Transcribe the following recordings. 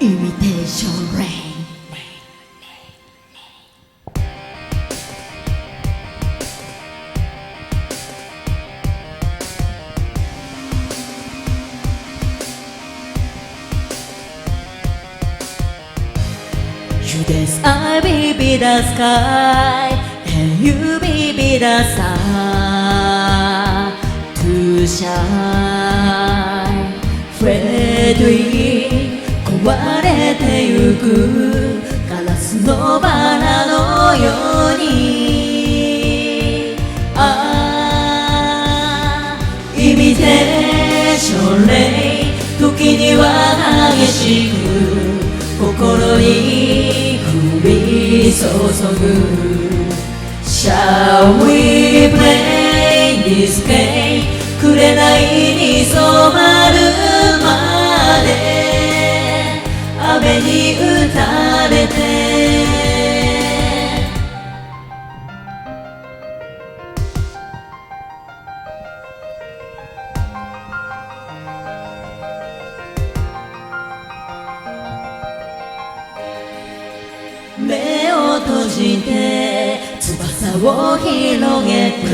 Imitation Rain. You dance, I be the sky, and you be the sun to shine. Freddy 壊れてゆくガラスのバラのように、イミテーションレイン、時には激しく心に降り注ぐ。 Shall we play this game? 紅に染まるまで雨に打たれて、目を閉じて翼を広げて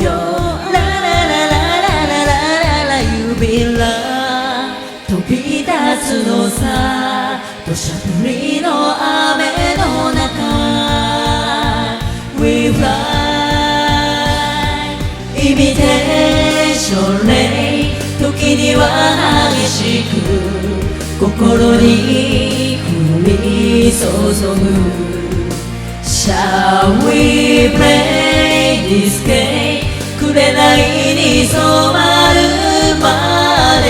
よ、ラララララララララ指ら飛び立つのさ、土砂降りの雨の中 We fly Imitation Rain、 時には激しく心に降り注ぐ。 Shall we play this game? 紅に染まるまで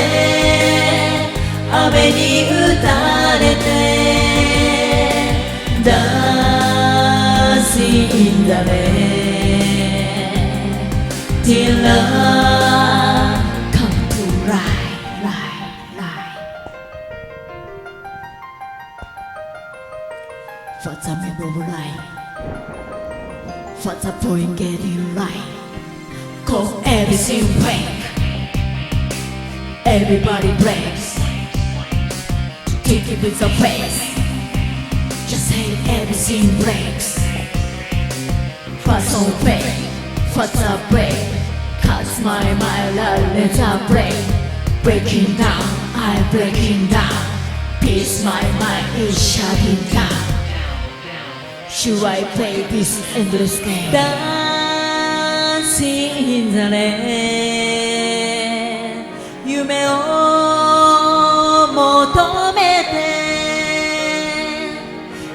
雨に打たれて Dancing in the rain Till love come to light, light, light. What's a memory light? What's the point getting right? Cause everything breaks, everybody breaks. Kick it with the face, just say everything breaks. What's on break? What's a break? Cause my mind let's a break. Breaking down, I'm breaking down. Peace my mind is shutting down. Should I play this endless game? Dancing in the rain 夢を求めて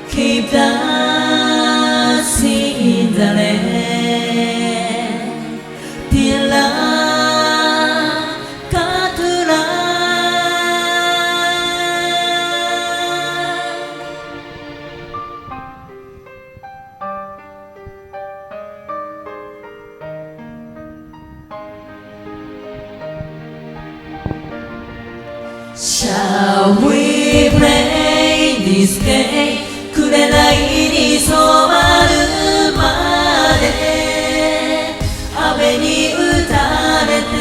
Keep dancing in the rain Till love come to light. Shall we play this game? 紅に染まるまで雨に打たれて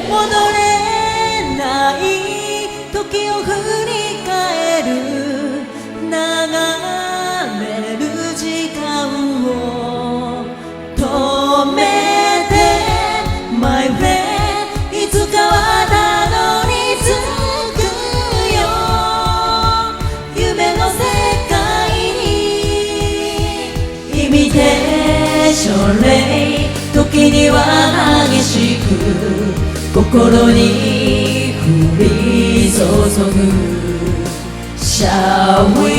戻れない時を振り返る眺める時間を止めて My friend いつかはたどり着くよ夢の世界に Imitation Rain 時には激しく心に降り注ぐ Shall we